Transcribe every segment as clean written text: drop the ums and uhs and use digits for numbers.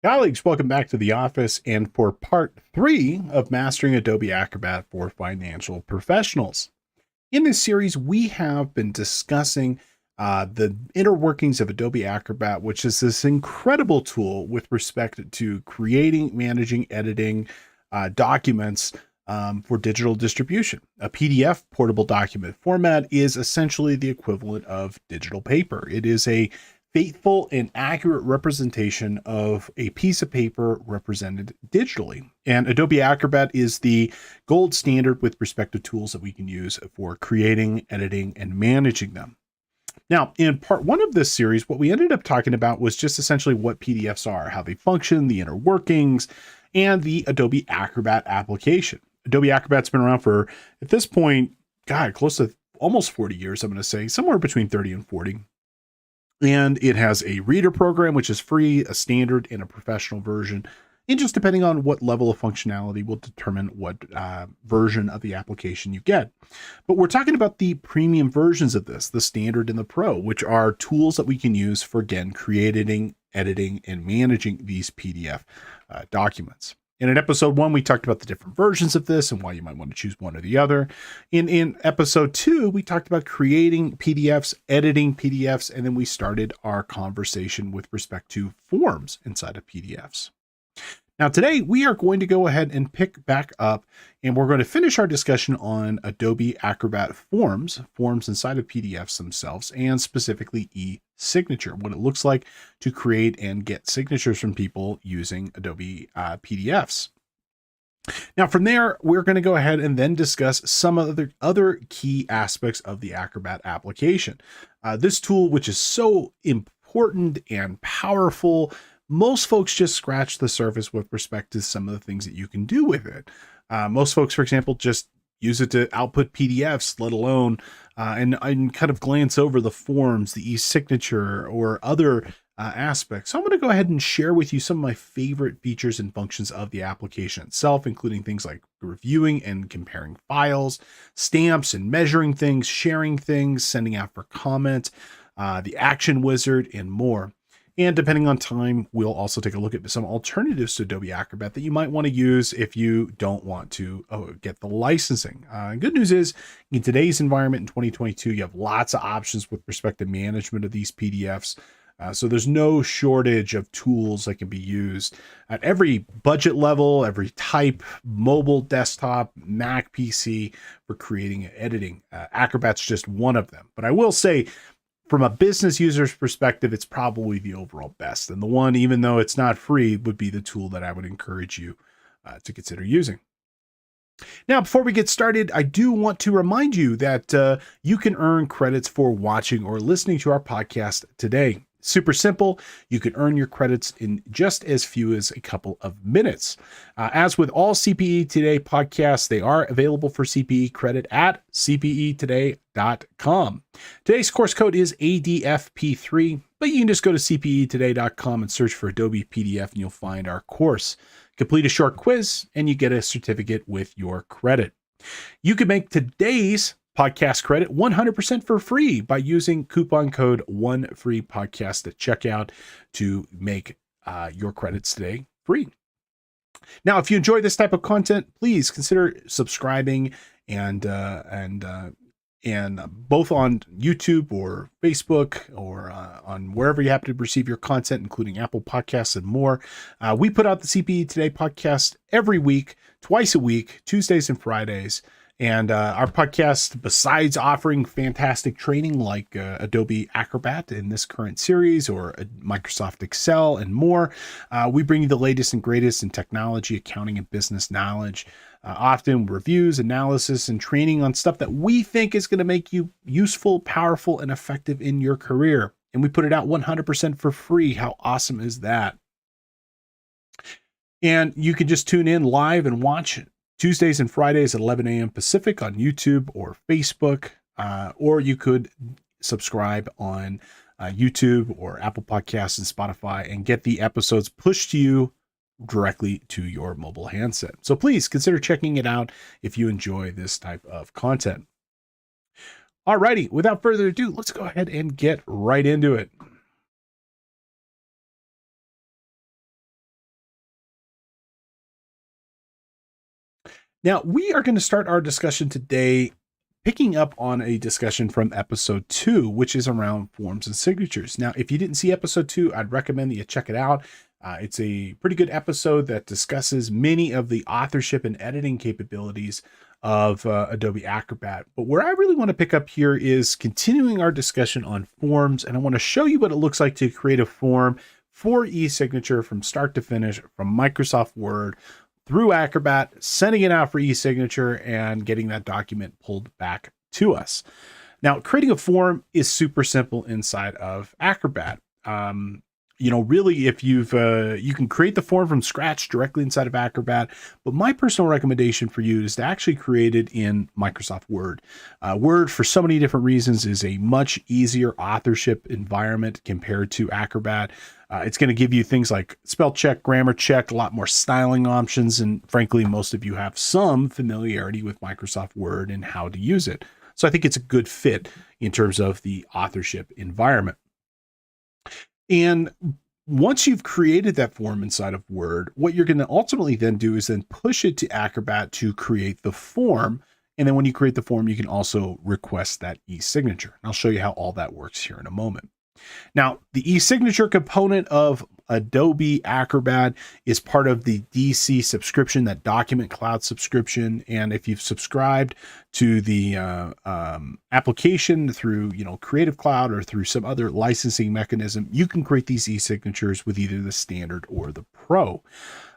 Colleagues, welcome back to the office and for part 3 of Mastering Adobe Acrobat for Financial Professionals. In this series, we have been discussing the inner workings of Adobe Acrobat, which is this incredible tool with respect to creating, managing, editing documents for digital distribution. A PDF portable document format is essentially the equivalent of digital paper. It is a faithful and accurate representation of a piece of paper represented digitally. And Adobe Acrobat is the gold standard with respect to tools that we can use for creating, editing, and managing them. Now, in part 1 of this series, what we ended up talking about was just essentially what PDFs are, how they function, the inner workings, and the Adobe Acrobat application. Adobe Acrobat's been around for, at this point, close to almost 40 years, I'm going to say, somewhere between 30 and 40. And it has a reader program, which is free, a standard, and a professional version. And just depending on what level of functionality will determine what version of the application you get. But we're talking about the premium versions of this, the standard and the pro, which are tools that we can use for, again, creating, editing, and managing these PDF documents. And in episode 1, we talked about the different versions of this and why you might want to choose one or the other. In episode 2, we talked about creating PDFs, editing PDFs, and then we started our conversation with respect to forms inside of PDFs. Now, today we are going to go ahead and pick back up, and we're going to finish our discussion on Adobe Acrobat forms inside of PDFs themselves, and specifically e-signature, what it looks like to create and get signatures from people using Adobe PDFs. Now, from there, we're going to go ahead and then discuss some other key aspects of the Acrobat application. This tool, which is so important and powerful, most folks just scratch the surface with respect to some of the things that you can do with it. Most folks, for example, just use it to output PDFs, let alone and kind of glance over the forms, the e-signature, or other aspects. So I'm going to go ahead and share with you some of my favorite features and functions of the application itself, including things like reviewing and comparing files, stamps and measuring things, sharing things, sending out for comment, the action wizard, and more. And depending on time, we'll also take a look at some alternatives to Adobe Acrobat that you might want to use if you don't want to get the licensing. Good news is, in today's environment in 2022, you have lots of options with respect to management of these PDFs. So there's no shortage of tools that can be used at every budget level, every type, mobile, desktop, Mac, PC, for creating and editing. Acrobat's just one of them. But I will say, from a business user's perspective, it's probably the overall best. And the one, even though it's not free, would be the tool that I would encourage you to consider using. Now, before we get started, I do want to remind you that you can earn credits for watching or listening to our podcast today. Super simple. You can earn your credits in just as few as a couple of minutes. As with all CPE Today podcasts, they are available for CPE credit at cpetoday.com. Today's course code is ADFP3, but you can just go to cpetoday.com and search for Adobe PDF and you'll find our course. Complete a short quiz and you get a certificate with your credit. You can make today's podcast credit 100% for free by using coupon code ONEFREEPODCAST at checkout to make your credits today free. Now, if you enjoy this type of content, please consider subscribing and both on YouTube or Facebook or on wherever you happen to receive your content, including Apple Podcasts and more. We put out the CPE Today podcast every week, twice a week, Tuesdays and Fridays. And our podcast, besides offering fantastic training like Adobe Acrobat in this current series or Microsoft Excel and more, we bring you the latest and greatest in technology, accounting, and business knowledge. Often reviews, analysis, and training on stuff that we think is going to make you useful, powerful, and effective in your career. And we put it out 100% for free. How awesome is that? And you can just tune in live and watch Tuesdays and Fridays at 11 a.m. Pacific on YouTube or Facebook, or you could subscribe on YouTube or Apple Podcasts and Spotify and get the episodes pushed to you directly to your mobile handset. So please consider checking it out if you enjoy this type of content. Alrighty, without further ado, let's go ahead and get right into it. Now, we are going to start our discussion today picking up on a discussion from episode 2, which is around forms and signatures. Now, if you didn't see episode 2, I'd recommend that you check it out. It's a pretty good episode that discusses many of the authorship and editing capabilities of Adobe Acrobat. But where I really want to pick up here is continuing our discussion on forms, and I want to show you what it looks like to create a form for e-signature from start to finish from Microsoft Word through Acrobat, sending it out for e-signature and getting that document pulled back to us. Now, creating a form is super simple inside of Acrobat. Really, if you can create the form from scratch directly inside of Acrobat, but my personal recommendation for you is to actually create it in Microsoft Word. Word, for so many different reasons, is a much easier authorship environment compared to Acrobat. It's going to give you things like spell check, grammar check, a lot more styling options, and frankly, most of you have some familiarity with Microsoft Word and how to use it. So I think it's a good fit in terms of the authorship environment. And once you've created that form inside of Word, what you're going to ultimately then do is then push it to Acrobat to create the form. And then when you create the form, you can also request that e-signature. I'll show you how all that works here in a moment. Now, the e-signature component of Adobe Acrobat is part of the DC subscription, that document cloud subscription. And if you've subscribed to the application through, Creative Cloud or through some other licensing mechanism, you can create these e-signatures with either the standard or the pro.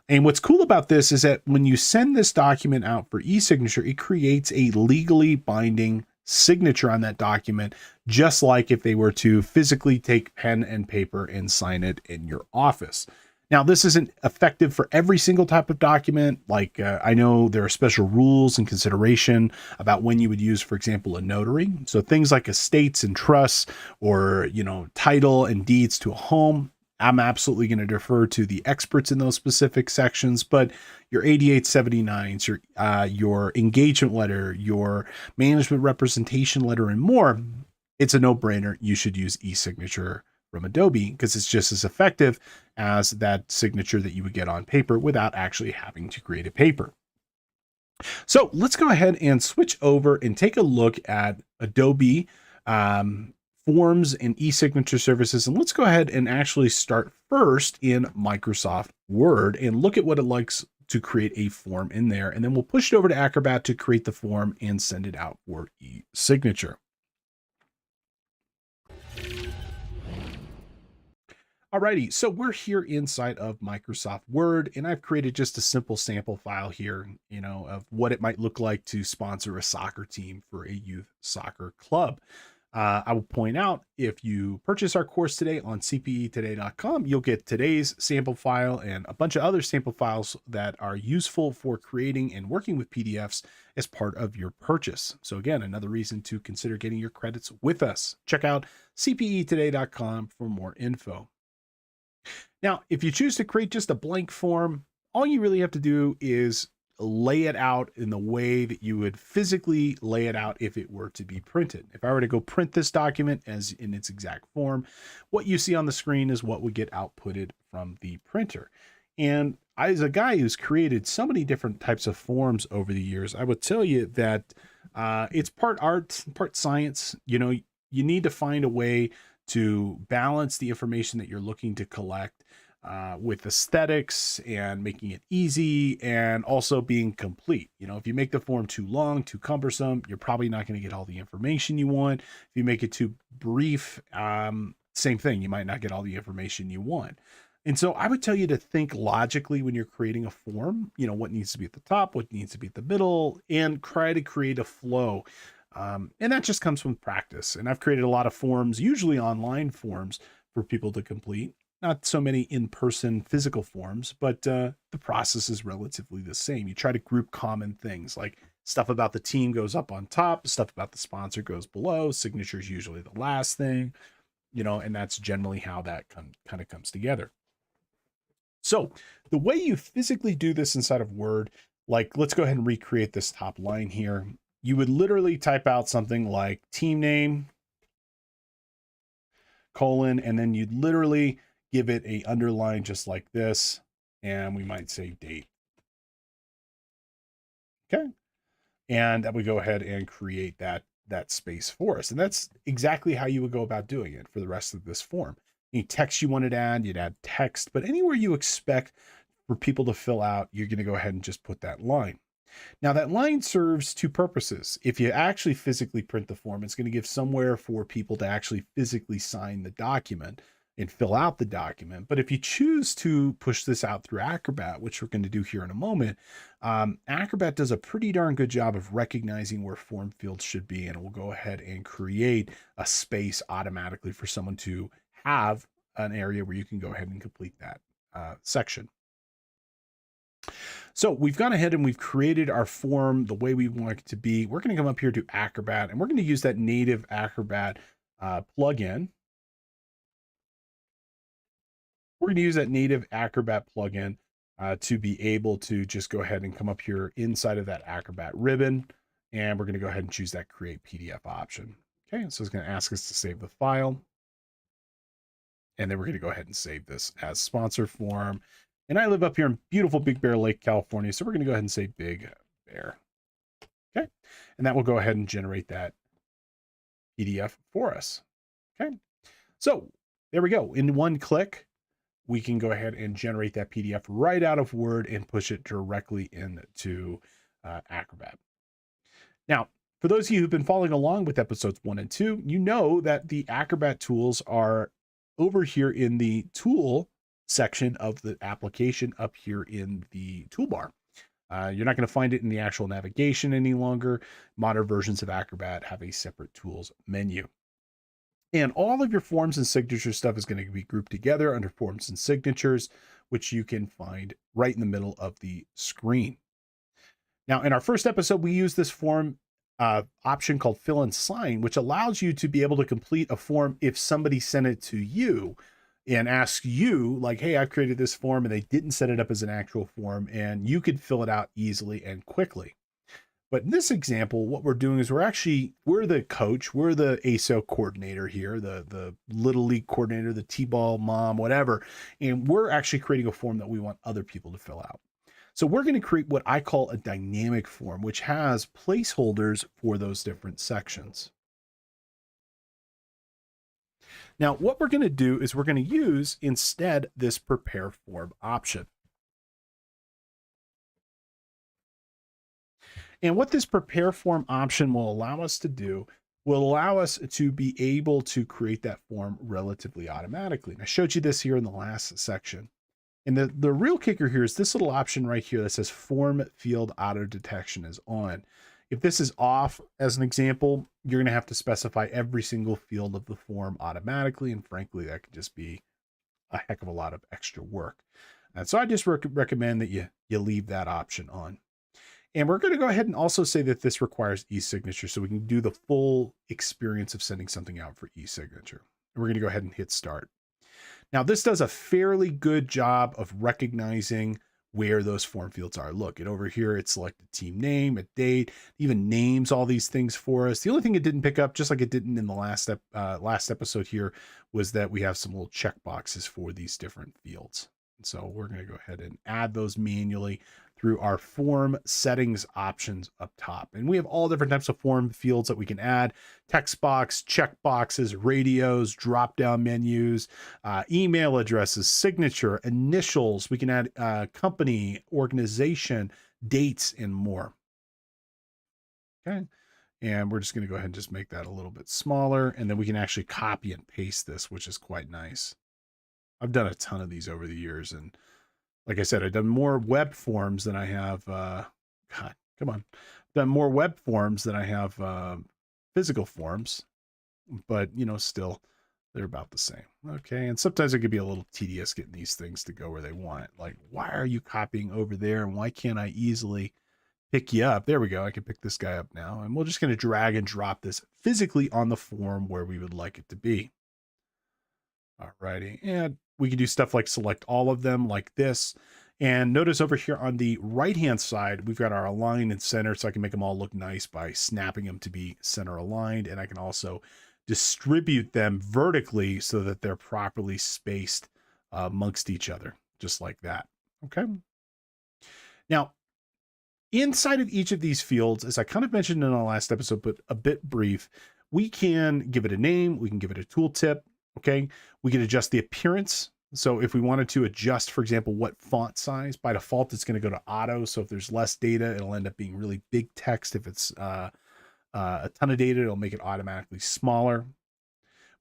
And what's cool about this is that when you send this document out for e-signature, it creates a legally binding signature on that document, just like if they were to physically take pen and paper and sign it in your office. Now, this isn't effective for every single type of document. Like I know there are special rules and consideration about when you would use, for example, a notary. So things like estates and trusts, or, title and deeds to a home, I'm absolutely going to defer to the experts in those specific sections. But your 8879s, your engagement letter, your management representation letter, and more, it's a no-brainer. You should use e-signature from Adobe because it's just as effective as that signature that you would get on paper without actually having to create a paper. So let's go ahead and switch over and take a look at Adobe forms and e-signature services. And let's go ahead and actually start first in Microsoft Word and look at what it likes to create a form in there. And then we'll push it over to Acrobat to create the form and send it out for e-signature. Alrighty, so we're here inside of Microsoft Word, and I've created just a simple sample file here, of what it might look like to sponsor a soccer team for a youth soccer club. I will point out, if you purchase our course today on cpetoday.com, you'll get today's sample file and a bunch of other sample files that are useful for creating and working with PDFs as part of your purchase. So again, another reason to consider getting your credits with us. Check out cpetoday.com for more info. Now, if you choose to create just a blank form, all you really have to do is lay it out in the way that you would physically lay it out if it were to be printed. If I were to go print this document as in its exact form, what you see on the screen is what would get outputted from the printer. And as a guy who's created so many different types of forms over the years, I would tell you that it's part art, part science. You need to find a way to balance the information that you're looking to collect with aesthetics and making it easy and also being complete. If you make the form too long, too cumbersome, you're probably not going to get all the information you want. If you make it too brief, same thing, you might not get all the information you want. And so I would tell you to think logically when you're creating a form, what needs to be at the top, what needs to be at the middle, and try to create a flow. And that just comes from practice. And I've created a lot of forms, usually online forms, for people to complete. Not so many in-person physical forms, but the process is relatively the same. You try to group common things, like stuff about the team goes up on top, stuff about the sponsor goes below, signature is usually the last thing, and that's generally how that kind of comes together. So the way you physically do this inside of Word, like let's go ahead and recreate this top line here. You would literally type out something like team name, colon, and then you'd literally give it a underline just like this, and we might say date. Okay. And that would go ahead and create that space for us. And that's exactly how you would go about doing it for the rest of this form. Any text you wanted to add, you'd add text, but anywhere you expect for people to fill out, you're going to go ahead and just put that line. Now that line serves two purposes. If you actually physically print the form, it's going to give somewhere for people to actually physically sign the document and fill out the document. But if you choose to push this out through Acrobat, which we're going to do here in a moment, Acrobat does a pretty darn good job of recognizing where form fields should be, and it will go ahead and create a space automatically for someone to have an area where you can go ahead and complete that section. So we've gone ahead and we've created our form the way we want it to be. We're going to come up here to Acrobat, and we're going to use that native Acrobat plugin. We're going to use that native Acrobat plugin to be able to just go ahead and come up here inside of that Acrobat ribbon, and we're going to go ahead and choose that Create PDF option. Okay, so it's going to ask us to save the file, and then we're going to go ahead and save this as sponsor form. And I live up here in beautiful Big Bear Lake, California, so we're going to go ahead and say Big Bear. Okay, and that will go ahead and generate that PDF for us. Okay, so there we go. In one click, we can go ahead and generate that PDF right out of Word and push it directly into Acrobat. Now, for those of you who've been following along with episodes 1 and 2, you know that the Acrobat tools are over here in the tool section of the application up here in the toolbar. You're not going to find it in the actual navigation any longer. Modern versions of Acrobat have a separate tools menu. And all of your forms and signature stuff is going to be grouped together under forms and signatures, which you can find right in the middle of the screen. Now, in our first episode, we used this form option called fill and sign, which allows you to be able to complete a form if somebody sent it to you and ask you like, hey, I've created this form and they didn't set it up as an actual form, and you could fill it out easily and quickly. But in this example, what we're doing is we're the coach, we're the ASO coordinator here, the Little League coordinator, the T-ball mom, whatever. And we're actually creating a form that we want other people to fill out. So we're going to create what I call a dynamic form, which has placeholders for those different sections. Now, what we're going to do is we're going to use instead this prepare form option. And what this prepare form option will allow us to do will allow us to be able to create that form relatively automatically. And I showed you this here in the last section. And the real kicker here is this little option right here that says form field auto detection is on. If this is off, as an example, you're going to have to specify every single field of the form automatically. And frankly, that could just be a heck of a lot of extra work. And so I just recommend that you leave that option on. And we're going to go ahead and also say that this requires e-signature so we can do the full experience of sending something out for e-signature. And we're going to go ahead and hit start. Now, this does a fairly good job of recognizing where those form fields are. Look, over here, it selected team name, a date, even names all these things for us. The only thing it didn't pick up, just like it didn't in the last episode here, was that we have some little check boxes for these different fields. And so we're going to go ahead and add those manually through our form settings options up top. And we have all different types of form fields that we can add: text box, check boxes, radios, drop-down menus, email addresses, signature, initials. We can add company, organization, dates, and more. Okay. And we're just going to go ahead and just make that a little bit smaller. And then we can actually copy and paste this, which is quite nice. I've done a ton of these over the years, and like I said, I've done more web forms than I have, God, come on. I've done more web forms than I have physical forms, but, still, they're about the same. Okay, and sometimes it could be a little tedious getting these things to go where they want. Like, why are you copying over there, and why can't I easily pick you up? There we go. I can pick this guy up now, and we're just going to drag and drop this physically on the form where we would like it to be. Alrighty, and we can do stuff like select all of them like this. And notice over here on the right-hand side, we've got our align and center, so I can make them all look nice by snapping them to be center aligned. And I can also distribute them vertically so that they're properly spaced amongst each other, just like that. Okay. Now, Inside of each of these fields, as I kind of mentioned in our last episode, but a bit brief, we can give it a name, we can give it a tooltip, okay? We can adjust the appearance. So if we wanted to adjust, for example, what font size, by default, it's going to go to auto. So if there's less data, it'll end up being really big text. If it's a ton of data, it'll make it automatically smaller.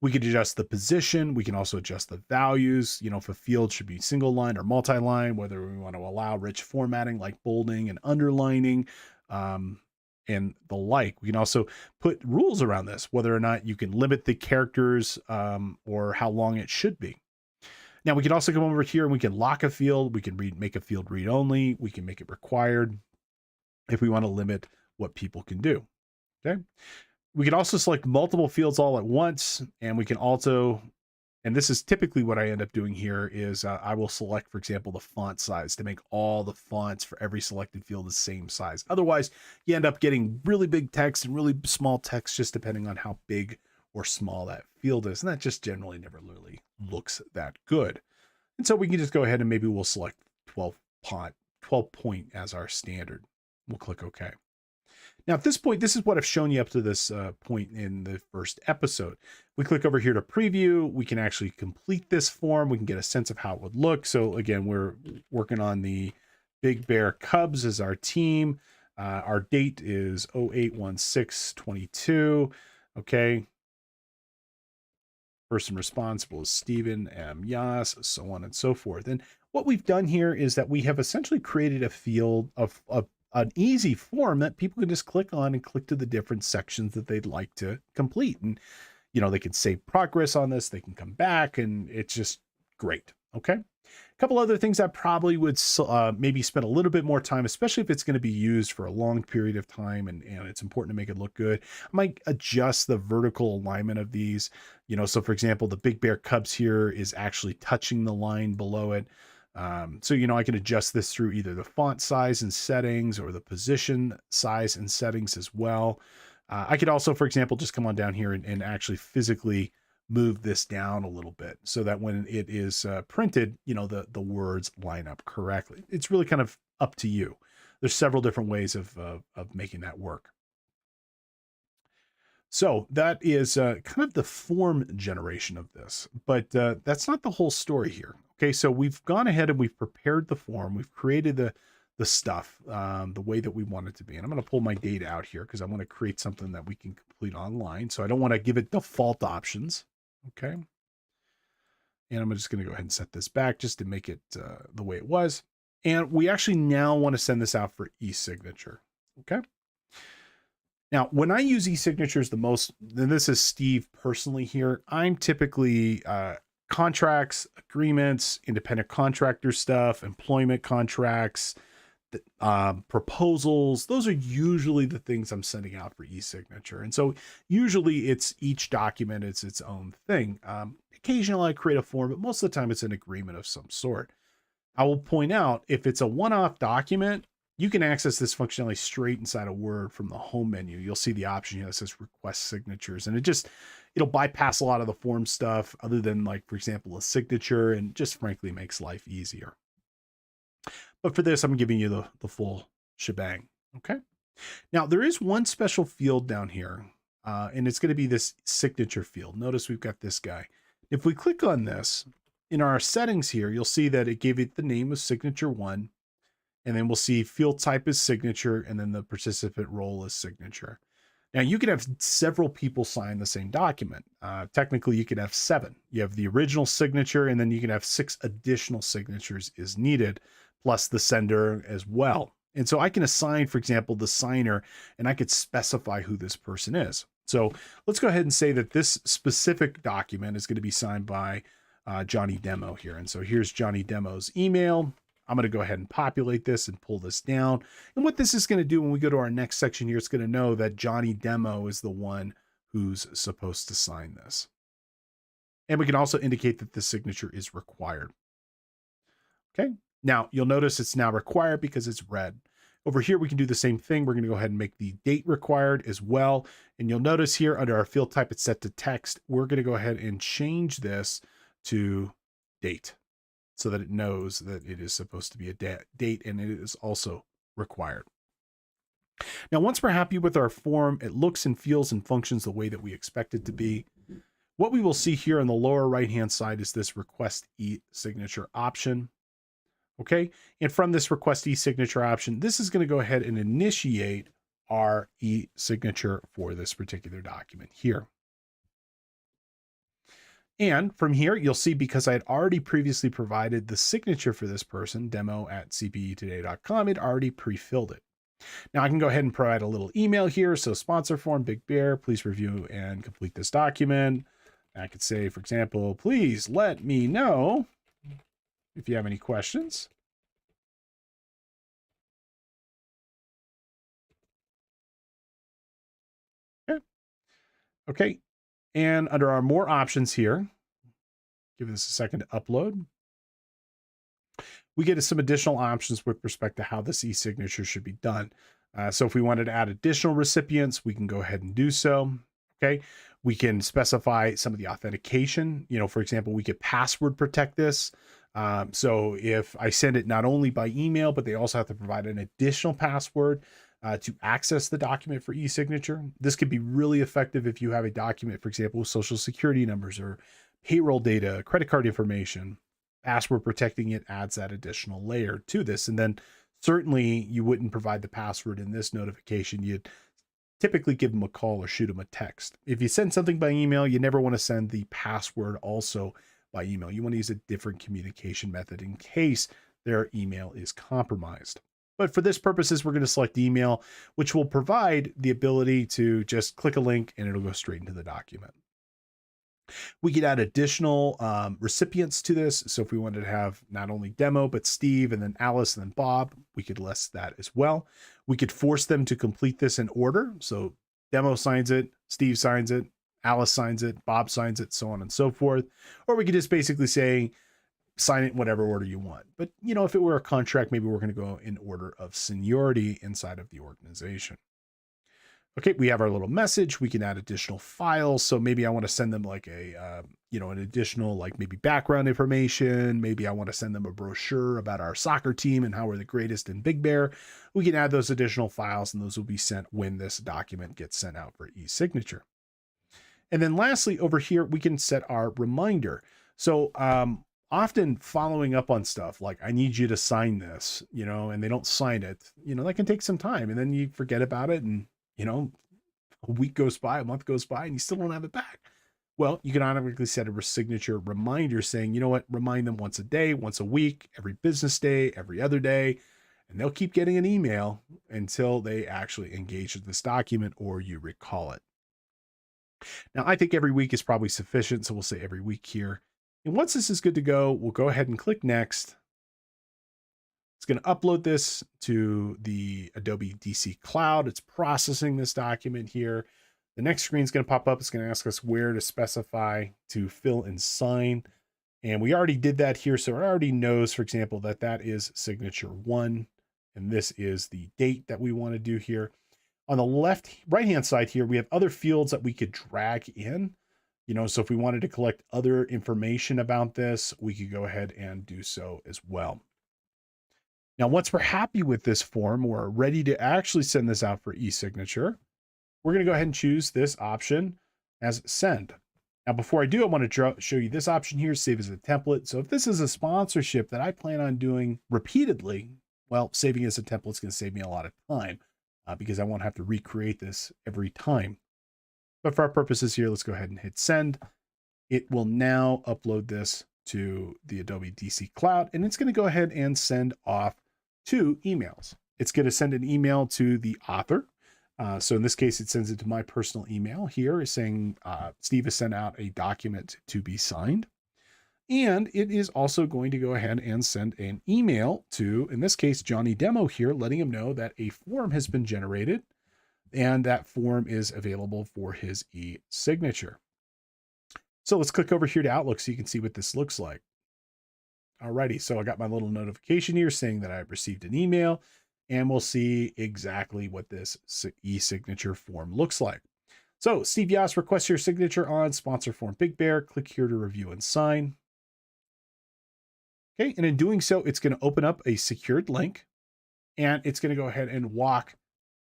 We could adjust the position. We can also adjust the values. You know, if a field should be single line or multi-line, whether we want to allow rich formatting like bolding and underlining, and the like. We can also put rules around this, whether or not you can limit the characters or how long it should be. Now we can also come over here and we can lock a field. We can make a field read only. We can make it required if we want to limit what people can do. Okay. We can also select multiple fields all at once, and we can also, and this is typically what I end up doing here, is I will select, for example, the font size to make all the fonts for every selected field the same size. Otherwise, you end up getting really big text and really small text, just depending on how big or small that field is. And that just generally never really looks that good. And so we can just go ahead and maybe we'll select 12 point as our standard. We'll click OK. Now, at this point, this is what I've shown you up to this point in the first episode. We click over here to preview. We can actually complete this form. We can get a sense of how it would look. So again, we're working on the Big Bear Cubs as our team. Our date is 08/16/22. Okay. Person responsible is Stephen M. Yas, so on and so forth. And what we've done here is that we have essentially created a field of an easy form that people can just click on and click to the different sections that they'd like to complete. And, you know, they can save progress on this, they can come back, and it's just great. Okay. A couple other things I probably would maybe spend a little bit more time, especially if it's going to be used for a long period of time and it's important to make it look good. I might adjust the vertical alignment of these, you know, so for example, the Big Bear Cubs here is actually touching the line below it. So, you know, I can adjust this through either the font size and settings or the position size and settings as well. I could also, for example, just come on down here and actually physically move this down a little bit so that when it is printed, you know, the words line up correctly. It's really kind of up to you. There's several different ways of making that work. So that is kind of the form generation of this, but that's not the whole story here. Okay, so we've gone ahead and we've prepared the form. We've created the stuff the way that we want it to be. And I'm going to pull my data out here because I want to create something that we can complete online. So I don't want to give it default options. Okay. And I'm just going to go ahead and set this back just to make it the way it was. And we actually now want to send this out for e-signature. Okay. Now, when I use e-signatures the most, and this is Steve personally here, I'm typically contracts, agreements, independent contractor stuff, employment contracts, proposals. Those are usually the things I'm sending out for e-signature. And so usually it's each document, it's its own thing. Occasionally I create a form, but most of the time it's an agreement of some sort. I will point out if it's a one-off document, you can access this functionality straight inside of Word from the home menu. You'll see the option here that says request signatures, and it'll bypass a lot of the form stuff other than, like, for example, a signature, and just frankly makes life easier. But for this, I'm giving you the full shebang. Okay. Now there is one special field down here, and it's going to be this signature field. Notice we've got this guy. If we click on this in our settings here, you'll see that it gave it the name of signature 1. And then we'll see field type is signature, and then the participant role is signature. Now you can have several people sign the same document. Technically you could have 7. You have the original signature, and then you can have 6 additional signatures is needed, plus the sender as well. And so I can assign, for example, the signer, and I could specify who this person is. So let's go ahead and say that this specific document is going to be signed by Johnny Demo here. And so here's Johnny Demo's email. I'm going to go ahead and populate this and pull this down. And what this is going to do when we go to our next section here, it's going to know that Johnny Demo is the one who's supposed to sign this. And we can also indicate that the signature is required. Okay. Now you'll notice it's now required because it's red. Over here, we can do the same thing. We're going to go ahead and make the date required as well. And you'll notice here under our field type, it's set to text. We're going to go ahead and change this to date, so that it knows that it is supposed to be a date and it is also required. Now, once we're happy with our form, it looks and feels and functions the way that we expect it to be. What we will see here on the lower right-hand side is this request e-signature option. Okay, and from this request e-signature option, this is going to go ahead and initiate our e-signature for this particular document here. And from here, you'll see, because I had already previously provided the signature for this person, demo@cpetoday.com, it already pre-filled it. Now I can go ahead and provide a little email here. So sponsor form, Big Bear, please review and complete this document. I could say, for example, please let me know if you have any questions. Okay. Okay. And under our more options here, give this a second to upload. We get some additional options with respect to how this e-signature should be done. So if we wanted to add additional recipients, we can go ahead and do so. Okay. We can specify some of the authentication. For example, we could password protect this. So if I send it not only by email, but they also have to provide an additional password to access the document for e-signature. This could be really effective if you have a document, for example, with social security numbers or payroll data, credit card information. Password protecting it adds that additional layer to this. And then certainly you wouldn't provide the password in this notification. You'd typically give them a call or shoot them a text. If you send something by email, you never want to send the password also by email. You want to use a different communication method in case their email is compromised. But for this purposes, we're going to select email, which will provide the ability to just click a link and it'll go straight into the document. We could add additional recipients to this. So if we wanted to have not only Demo, but Steve and then Alice and then Bob, we could list that as well. We could force them to complete this in order. So Demo signs it, Steve signs it, Alice signs it, Bob signs it, so on and so forth. Or we could just basically say, sign it in whatever order you want. But if it were a contract, maybe we're going to go in order of seniority inside of the organization. Okay, we have our little message. We can add additional files. So maybe I want to send them like an additional, like maybe background information. Maybe I want to send them a brochure about our soccer team and how we're the greatest in Big Bear. We can add those additional files and those will be sent when this document gets sent out for e-signature. And then lastly, over here, we can set our reminder. So often following up on stuff like, I need you to sign this, and they don't sign it, that can take some time and then you forget about it. And a week goes by, a month goes by, and you still don't have it back. Well, you can automatically set a signature reminder saying, remind them once a day, once a week, every business day, every other day, and they'll keep getting an email until they actually engage with this document or you recall it. Now, I think every week is probably sufficient, so we'll say every week here. And once this is good to go, we'll go ahead and click next. It's going to upload this to the Adobe DC cloud. It's processing this document here. The next screen is going to pop up. It's going to ask us where to specify to fill and sign. And we already did that here. So it already knows, for example, that that is signature 1. And this is the date that we want to do here. On the right-hand side here, we have other fields that we could drag in. So if we wanted to collect other information about this, we could go ahead and do so as well. Now, once we're happy with this form, we're ready to actually send this out for e-signature. We're going to go ahead and choose this option as send. Now, before I do, I want to show you this option here, save as a template. So if this is a sponsorship that I plan on doing repeatedly, well, saving as a template is going to save me a lot of time because I won't have to recreate this every time. But for our purposes here, let's go ahead and hit send. It will now upload this to the Adobe DC cloud, and it's going to go ahead and send off 2 emails. It's going to send an email to the author. So in this case, it sends it to my personal email here saying Steve has sent out a document to be signed. And it is also going to go ahead and send an email to, in this case, Johnny Demo here, letting him know that a form has been generated and that form is available for his e-signature. So let's click over here to Outlook so you can see what this looks like. Alrighty, so I got my little notification here saying that I've received an email, and we'll see exactly what this e-signature form looks like. So Steve Yoss requests your signature on sponsor form Big Bear. Click here to review and sign. Okay, and in doing so, it's going to open up a secured link, and it's going to go ahead and walk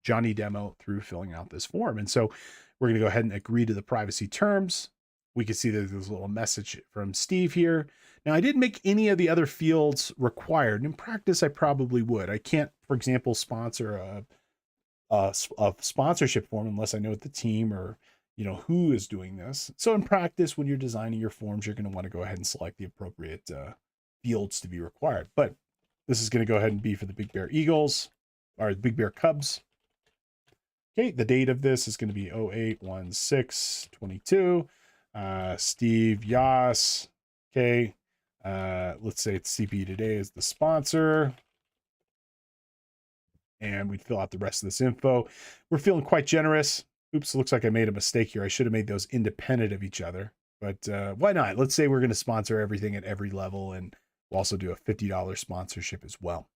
Johnny Demo through filling out this form. And so we're going to go ahead and agree to the privacy terms. We can see that there's a little message from Steve here. Now, I didn't make any of the other fields required. In practice, I probably would. I can't, for example, sponsor a sponsorship form unless I know the team or who is doing this. So in practice, when you're designing your forms, you're going to want to go ahead and select the appropriate fields to be required. But this is going to go ahead and be for the Big Bear Eagles or the Big Bear Cubs. Okay, the date of this is going to be 08/16/22. Steve Yas. Okay, let's say it's CP Today is the sponsor. And we'd fill out the rest of this info. We're feeling quite generous. Oops, looks like I made a mistake here. I should have made those independent of each other. But why not? Let's say we're going to sponsor everything at every level, and we'll also do a $50 sponsorship as well.